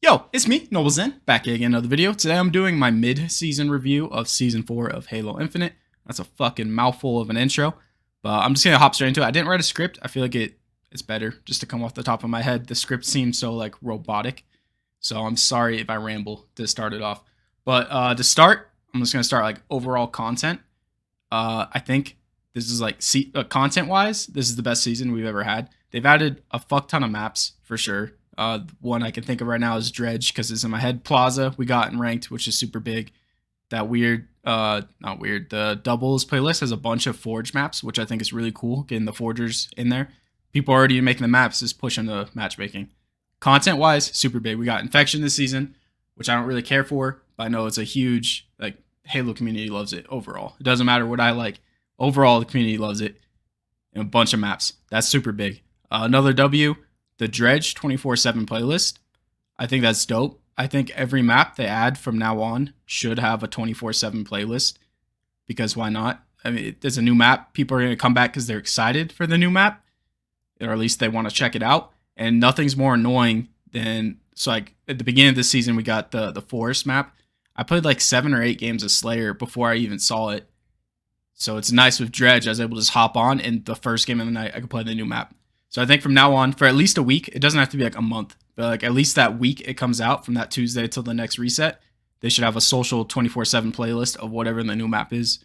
Yo, it's me, Noble Zen, back again another video. Today I'm doing my mid-season review of Season 4 of Halo Infinite. That's a fucking mouthful of an intro, but I'm just gonna hop straight into it. I didn't write a script. I feel like it's better just to come off the top of my head. The script seems so like robotic, so I'm sorry if I ramble to start it off. But to start, I'm just gonna start like overall content. I think this is like content-wise, this is the best season we've ever had. They've added a fuck ton of maps for sure. One I can think of right now is Dredge because it's in my head. Plaza we got in ranked, which is super big. That weird, not weird. The doubles playlist has a bunch of Forge maps, which I think is really cool. Getting the Forgers in there. People already making the maps is pushing the matchmaking. Content wise, super big. We got Infection this season, which I don't really care for, but I know it's a huge like Halo community loves it overall. It doesn't matter what I like. Overall, the community loves it. And a bunch of maps. That's super big. Another W. The Dredge 24/7 playlist. I think that's dope. I think every map they add from now on should have a 24/7 playlist because why not? I mean, there's a new map. People are going to come back because they're excited for the new map, or at least they want to check it out. And nothing's more annoying than, so like at the beginning of the season, we got the Forest map. I played like 7 or 8 games of Slayer before I even saw it. So it's nice with Dredge. I was able to just hop on, and the first game of the night, I could play the new map. So I think from now on, for at least a week, it doesn't have to be like a month, but like at least that week it comes out from that Tuesday till the next reset, they should have a social 24/7 playlist of whatever the new map is.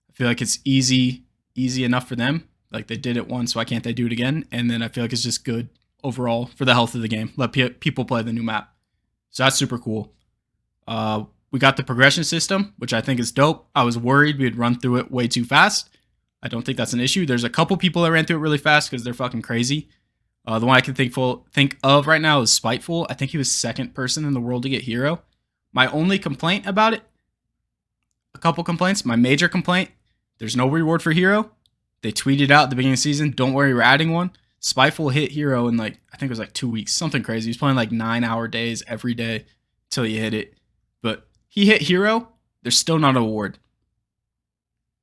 I feel like it's easy enough for them. Like they did it once, why can't they do it again? And then I feel like it's just good overall for the health of the game. Let people play the new map. So that's super cool. We got the progression system, which I think is dope. I was worried we'd run through it way too fast. I don't think that's an issue. There's a couple people that ran through it really fast because they're fucking crazy. The one I can think of right now is Spiteful. I think he was second person in the world to get hero. My only complaint about it, a couple complaints. My major complaint, there's no reward for hero. They tweeted out at the beginning of the season, don't worry, we're adding one. Spiteful hit hero in like, I think it was like 2 weeks, something crazy. He's playing like 9-hour days every day till you hit it. But he hit hero, there's still not an award.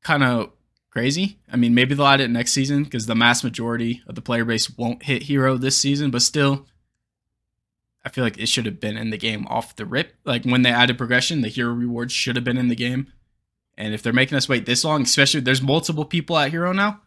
Kind of crazy. I mean, maybe they'll add it next season because the mass majority of the player base won't hit hero this season, but still, I feel like it should have been in the game off the rip. Like when they added progression, the hero rewards should have been in the game. And if they're making us wait this long, especially if there's multiple people at hero now,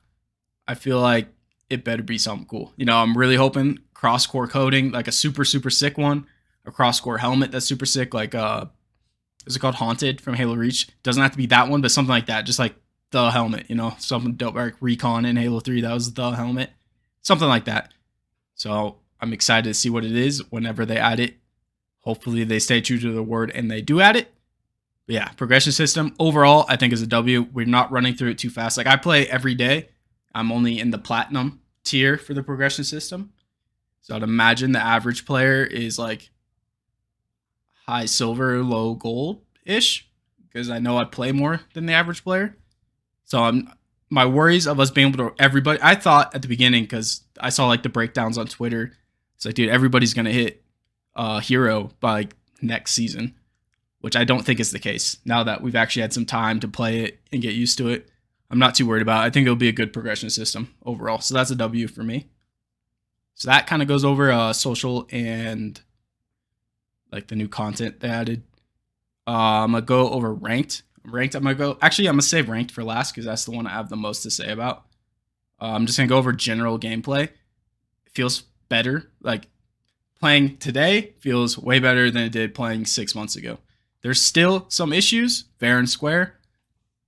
I feel like it better be something cool. You know, I'm really hoping cross-core coding, like a super, super sick one, a cross-core helmet that's super sick, like, is it called Haunted from Halo Reach? Doesn't have to be that one, but something like that, just like the helmet, you know, something dope like Recon in Halo 3, that was the helmet, something like that. So I'm excited to see what it is whenever they add it. Hopefully they stay true to the word and they do add it. But yeah, progression system overall I think is a W. We're not running through it too fast. Like I play every day. I'm only in the platinum tier for the progression system, so I'd imagine the average player is like high silver, low gold ish, because I know I play more than the average player. So my worries of us being able to everybody. I thought at the beginning because I saw like the breakdowns on Twitter. It's like, dude, everybody's gonna hit hero by like next season, which I don't think is the case. Now that we've actually had some time to play it and get used to it, I'm not too worried about it. I think it'll be a good progression system overall. So that's a W for me. So that kind of goes over social and like the new content they added. I'm gonna go over ranked. I'm gonna save ranked for last because that's the one I have the most to say about. I'm just gonna go over general gameplay. It feels better. Like playing today feels way better than it did playing 6 months ago. There's still some issues, fair and square,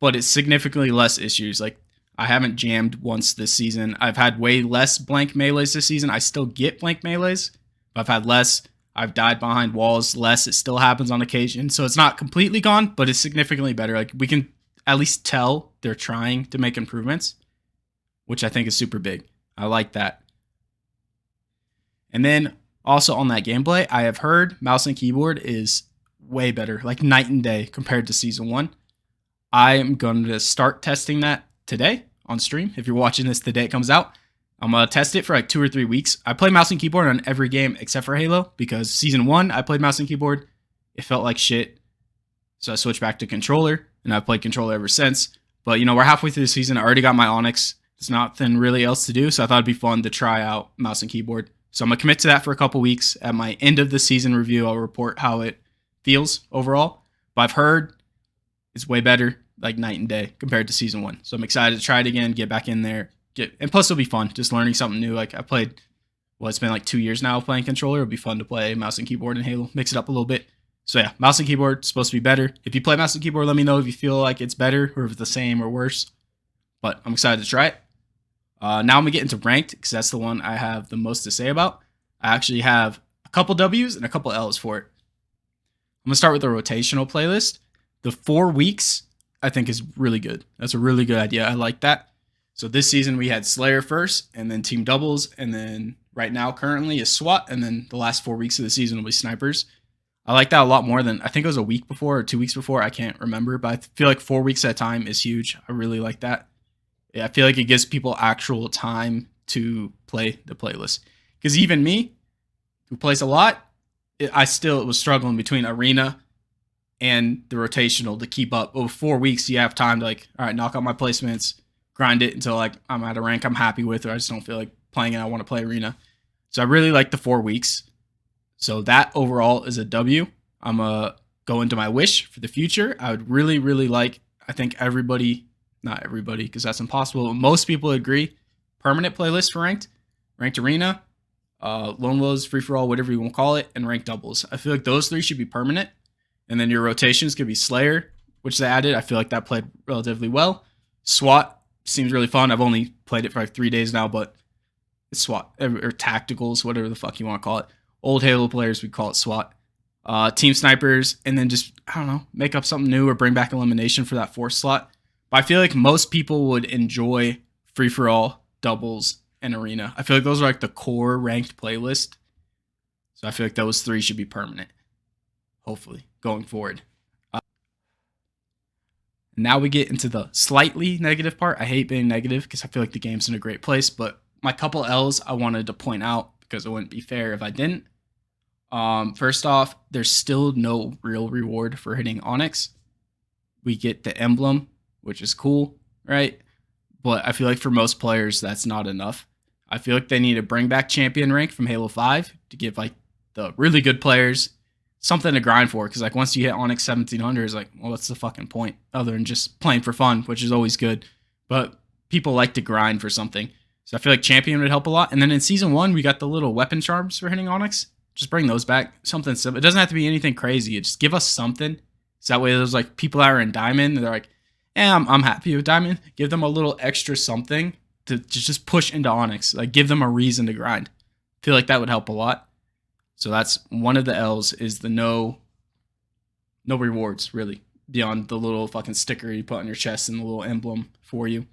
but it's significantly less issues. Like I haven't jammed once this season. I've had way less blank melees this season. I still get blank melees, but I've had less. I've died behind walls less. It still happens on occasion. So it's not completely gone, but it's significantly better. Like we can at least tell they're trying to make improvements, which I think is super big. I like that. And then also on that gameplay, I have heard mouse and keyboard is way better, like night and day compared to season 1. I am going to start testing that today on stream. If you're watching this the day it comes out, I'm going to test it for like 2 or 3 weeks. I play mouse and keyboard on every game except for Halo because season 1, I played mouse and keyboard. It felt like shit. So I switched back to controller and I've played controller ever since. But you know, we're halfway through the season. I already got my Onyx. There's nothing really else to do. So I thought it'd be fun to try out mouse and keyboard. So I'm going to commit to that for a couple weeks. At my end of the season review, I'll report how it feels overall. But I've heard it's way better, like night and day compared to season 1. So I'm excited to try it again, get back in there, and plus it'll be fun, just learning something new. Like I played, well, it's been like 2 years now playing controller. It'll be fun to play mouse and keyboard in Halo, mix it up a little bit. So yeah, mouse and keyboard supposed to be better. If you play mouse and keyboard, let me know if you feel like it's better or if it's the same or worse. But I'm excited to try it. Now I'm gonna get into ranked because that's the one I have the most to say about. I actually have a couple W's and a couple L's for it. I'm gonna start with the rotational playlist. The 4 weeks I think is really good. That's a really good idea. I like that. So this season we had Slayer first, and then team doubles, and then right now currently is SWAT, and then the last 4 weeks of the season will be snipers. I like that a lot more than, I think it was a week before or 2 weeks before. I can't remember, but I feel like 4 weeks at a time is huge. I really like that. Yeah, I feel like it gives people actual time to play the playlist. Because even me, who plays a lot, I still was struggling between arena and the rotational to keep up. Over 4 weeks, you have time to like, all right, knock out my placements, grind it until like I'm at a rank I'm happy with, or I just don't feel like playing it. I want to play arena. So I really like the 4 weeks. So that overall is a W. I'm going to go into my wish for the future. I would really, really like, I think everybody, not everybody, because that's impossible, but most people agree, permanent playlist for ranked arena, lone wolves, free-for-all, whatever you want to call it, and ranked doubles. I feel like those 3 should be permanent. And then your rotations could be Slayer, which they added. I feel like that played relatively well. SWAT seems really fun. I've only played it for like 3 days now, but it's SWAT, or tacticals, whatever the fuck you want to call it. Old Halo players, we call it SWAT. Team snipers, and then just, I don't know, make up something new or bring back elimination for that 4th slot. But I feel like most people would enjoy free-for-all, doubles, and arena. I feel like those are like the core ranked playlist. So I feel like those 3 should be permanent, hopefully, going forward. Now we get into the slightly negative part. I hate being negative because I feel like the game's in a great place, but my couple L's I wanted to point out because it wouldn't be fair if I didn't. First off, there's still no real reward for hitting Onyx. We get the emblem, which is cool, right? But I feel like for most players, that's not enough. I feel like they need to bring back champion rank from Halo 5 to give like the really good players something to grind for. Because like once you hit Onyx 1700, it's like, well, what's the fucking point other than just playing for fun, which is always good. But people like to grind for something. So I feel like champion would help a lot. And then in season 1, we got the little weapon charms for hitting Onyx. Just bring those back. Something simple. It doesn't have to be anything crazy. Just give us something. So that way there's like people that are in Diamond, they're like, I'm happy with Diamond. Give them a little extra something to just push into Onyx. Like give them a reason to grind. I feel like that would help a lot. So that's one of the L's, is the no rewards, really, beyond the little fucking sticker you put on your chest and the little emblem for you.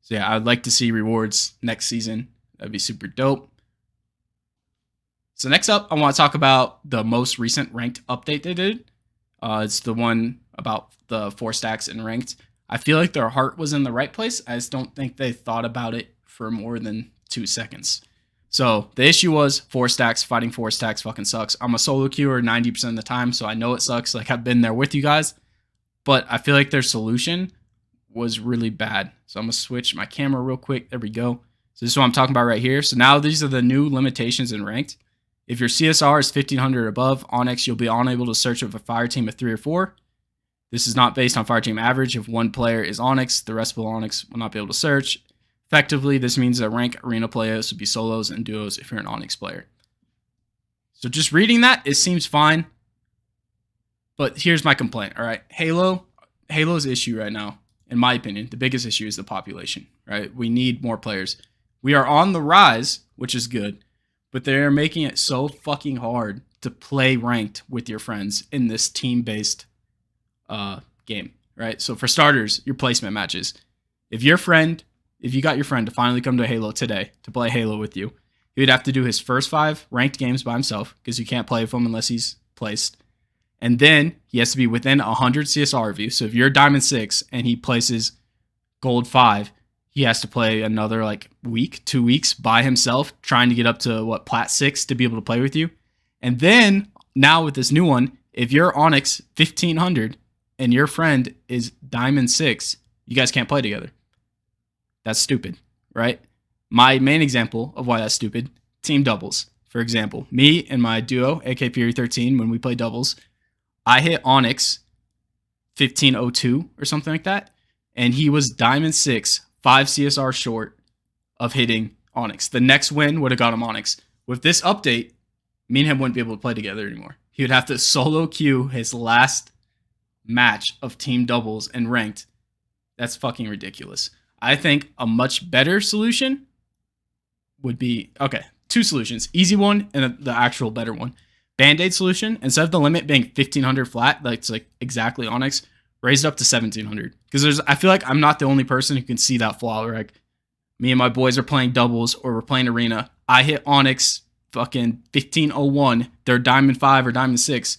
So yeah, I'd like to see rewards next season. That'd be super dope. So next up, I want to talk about the most recent ranked update they did. It's the one about the 4 stacks and ranked. I feel like their heart was in the right place. I just don't think they thought about it for more than 2 seconds. So the issue was 4 stacks. Fighting 4 stacks fucking sucks. I'm a solo queuer 90% of the time, so I know it sucks. Like I've been there with you guys. But I feel like their solution was really bad. So I'm going to switch my camera real quick. There we go. So this is what I'm talking about right here. So now these are the new limitations in ranked. If your CSR is 1500 or above, Onyx, you'll be unable to search with a fire team of 3 or 4. This is not based on fire team average. If one player is Onyx, the rest of Onyx will not be able to search. Effectively, this means that rank arena players would be solos and duos if you're an Onyx player. So just reading that, it seems fine. But here's my complaint, all right? Halo's issue right now, in my opinion, the biggest issue is the population, right? We need more players. We are on the rise, which is good, but they're making it so fucking hard to play ranked with your friends in this team-based game, right? So for starters, your placement matches. If you got your friend to finally come to Halo today to play Halo with you, he would have to do his first 5 ranked games by himself because you can't play with him unless he's placed. And then he has to be within 100 CSR of you. So if you're Diamond 6 and he places Gold 5, he has to play another like week, 2 weeks by himself, trying to get up to Plat 6 to be able to play with you. And then now with this new one, if you're Onyx 1500 and your friend is Diamond 6, you guys can't play together. That's stupid, right? My main example of why that's stupid, team doubles. For example, me and my duo, AK Fury 13, when we play doubles, I hit Onyx 1502 or something like that, and he was Diamond 6, 5 CSR short of hitting Onyx. The next win would have got him Onyx. With this update, me and him wouldn't be able to play together anymore. He would have to solo queue his last match of team doubles and ranked. That's fucking ridiculous. I think a much better solution would be, okay, two solutions. Easy one and the actual better one. Band-Aid solution, instead of the limit being 1500 flat, that's like exactly Onyx, raise it up to 1700. Because I feel like I'm not the only person who can see that flaw. Like, me and my boys are playing doubles or we're playing arena. I hit Onyx fucking 1501. They're Diamond 5 or Diamond 6.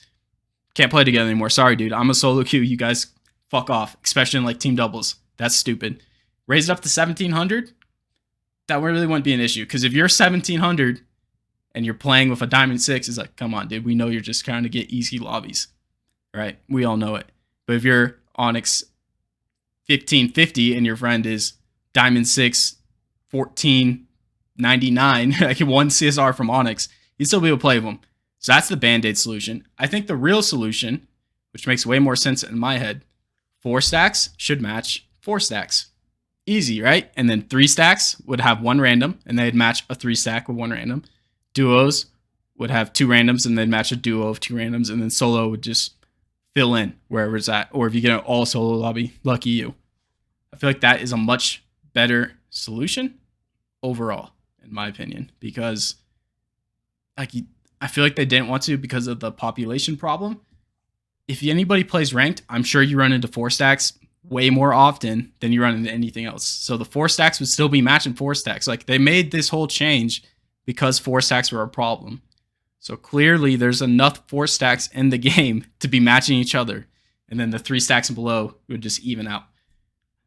Can't play together anymore. Sorry, dude. I'm a solo queue. You guys fuck off. Especially in like team doubles. That's stupid. Raise it up to 1700. That really wouldn't be an issue. Because if you're 1700 and you're playing with a Diamond 6, it's like, come on, dude. We know you're just trying to get easy lobbies. Right? We all know it. But if you're Onyx 1550 and your friend is Diamond 6, 1499, like 1 CSR from Onyx, you'd still be able to play with them. So that's the Band-Aid solution. I think the real solution, which makes way more sense in my head, 4 stacks should match 4 stacks. Easy, right? And then 3 stacks would have 1 random, and they'd match a 3 stack with 1 random. Duos would have 2 randoms, and they'd match a duo of 2 randoms, and then solo would just fill in wherever it's at. Or if you get an all solo lobby, lucky you. I feel like that is a much better solution overall, in my opinion, because like I feel like they didn't want to because of the population problem. If anybody plays ranked, I'm sure you run into 4 stacks way more often than you run into anything else. So the 4 stacks would still be matching 4 stacks. Like, they made this whole change because 4 stacks were a problem. So clearly there's enough 4 stacks in the game to be matching each other. And then the 3 stacks and below would just even out.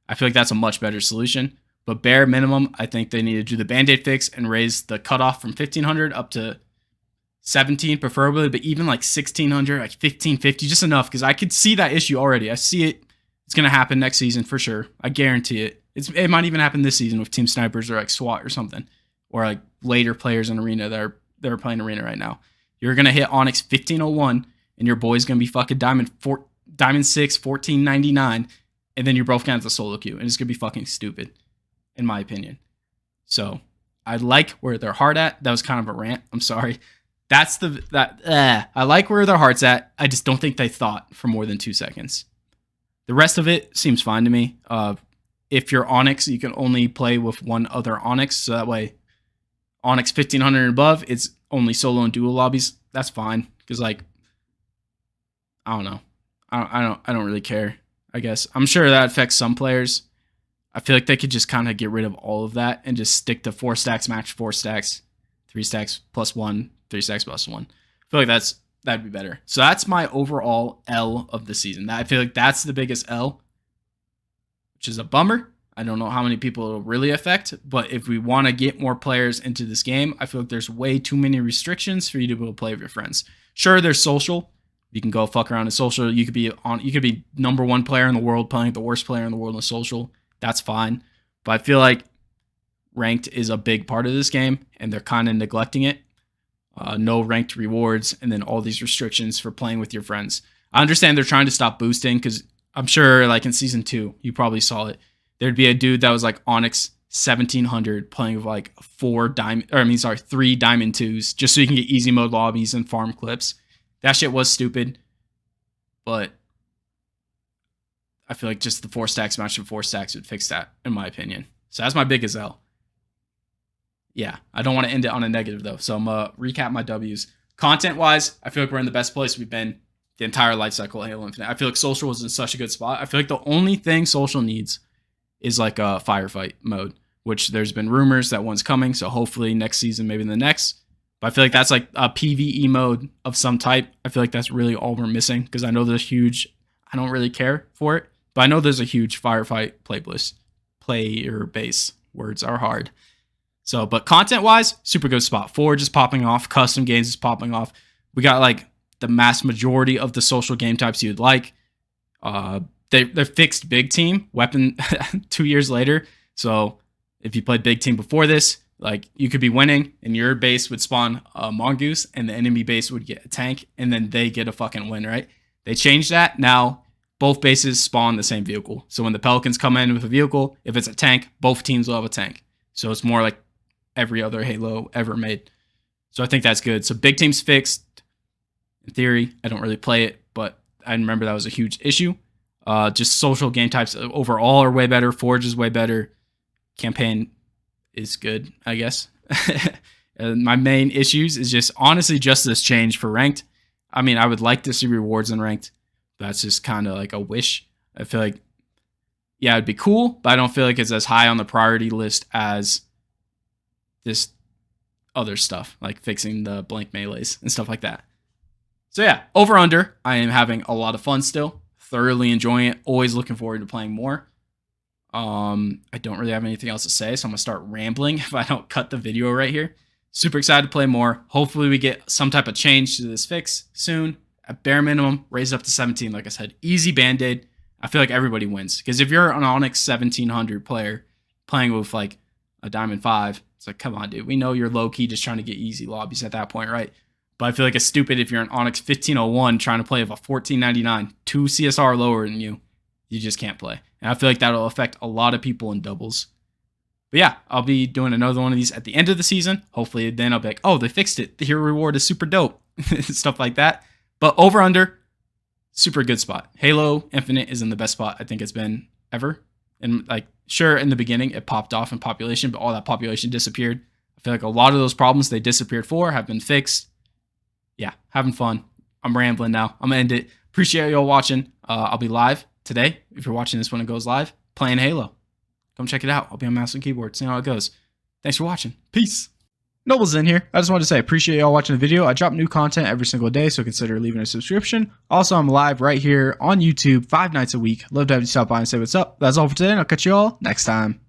I feel like that's a much better solution. But bare minimum, I think they need to do the Band-Aid fix and raise the cutoff from 1500 up to 17 preferably, but even like 1600, like 1550, just enough, because I could see that issue already. I see it. It's going to happen next season for sure. I guarantee it. It might even happen this season with Team Snipers or like SWAT or something, or like later players in Arena that are playing Arena right now. You're going to hit Onyx 1501 and your boy's going to be fucking Diamond 6, 1499, and then you're both going to have the solo queue, and it's going to be fucking stupid, in my opinion. So I like where their heart at. That was kind of a rant. I'm sorry. I like where their heart's at. I just don't think they thought for more than 2 seconds. The rest of it seems fine to me. If you're Onyx, you can only play with one other Onyx. So that way, Onyx 1500 and above, it's only solo and duo lobbies. That's fine. Because, like, I don't know. I don't really care, I guess. I'm sure that affects some players. I feel like they could just kind of get rid of all of that and just stick to 4 stacks, match 4 stacks, 3 stacks plus 1, 3 stacks plus 1. I feel like that'd be better. So that's my overall L of the season. I feel like that's the biggest L, which is a bummer. I don't know how many people it'll really affect, but if we want to get more players into this game, I feel like there's way too many restrictions for you to be able to play with your friends. Sure, there's social. You can go fuck around in social. You could be number 1 player in the world playing the worst player in the world in social. That's fine. But I feel like ranked is a big part of this game, and they're kind of neglecting it. No ranked rewards, and then all these restrictions for playing with your friends. I understand they're trying to stop boosting, because I'm sure, like in Season 2, you probably saw it. There'd be a dude that was like Onyx 1700 playing with like 3 Diamond 2s, just so you can get easy mode lobbies and farm clips. That shit was stupid, but I feel like just the 4 stacks match with 4 stacks would fix that, in my opinion. So that's my biggest L. Yeah, I don't want to end it on a negative, though. So I'm going to recap my W's. Content-wise, I feel like we're in the best place we've been the entire life cycle of Halo Infinite. I feel like social was in such a good spot. I feel like the only thing social needs is like a firefight mode, which there's been rumors that one's coming. So hopefully next season, maybe the next. But I feel like that's like a PvE mode of some type. I feel like that's really all we're missing, because I know there's huge, I don't really care for it, but I know there's a huge firefight player base. Words are hard. So, but content-wise, super good spot. Forge is popping off. Custom games is popping off. We got like the mass majority of the social game types you'd like. They fixed Big Team Weapon 2 years later. So if you played Big Team before this, Like you could be winning and your base would spawn a mongoose and the enemy base would get a tank and then they get a fucking win, right? They changed that. Now both bases spawn the same vehicle. So when the Pelicans come in with a vehicle, if it's a tank, both teams will have a tank. So it's more like every other Halo ever made. So I think that's good. So big teams fixed. In theory, I don't really play it, but I remember that was a huge issue. Just social game types overall are way better. Forge is way better. Campaign is good, I guess. My main issues is just honestly just this change for ranked. I mean, I would like to see rewards in ranked. That's just kind of like a wish. I feel like, yeah, it'd be cool, but I don't feel like it's as high on the priority list as this other stuff, like fixing the blank melees and stuff like that. So yeah, over under, I am having a lot of fun still. Thoroughly enjoying it. Always looking forward to playing more. I don't really have anything else to say, so I'm going to start rambling if I don't cut the video right here. Super excited to play more. Hopefully we get some type of change to this fix soon. At bare minimum, raise it up to 17. Like I said, easy Band-Aid. I feel like everybody wins. Because if you're an Onyx 1700 player playing with like a Diamond 5, it's like, come on, dude. We know you're low-key just trying to get easy lobbies at that point, right? But I feel like it's stupid if you're an Onyx 1501 trying to play with a 1499, 2 CSR lower than you. You just can't play. And I feel like that'll affect a lot of people in doubles. But yeah, I'll be doing another one of these at the end of the season. Hopefully then I'll be like, oh, they fixed it. The hero reward is super dope. Stuff like that. But over under, super good spot. Halo Infinite is in the best spot I think it's been ever. And like, sure, in the beginning it popped off in population, but all that population disappeared. I feel like a lot of those problems they disappeared for have been fixed. Yeah, having fun. I'm rambling now. I'm going to end it. Appreciate y'all watching. I'll be live today, if you're watching this when it goes live, playing Halo. Come check it out. I'll be on mouse and keyboard, seeing how it goes. Thanks for watching. Peace. Noble's in here. I just wanted to say, appreciate y'all watching the video. I drop new content every single day, so consider leaving a subscription. Also, I'm live right here on YouTube 5 nights a week. Love to have you stop by and say what's up. That's all for today, and I'll catch you all next time.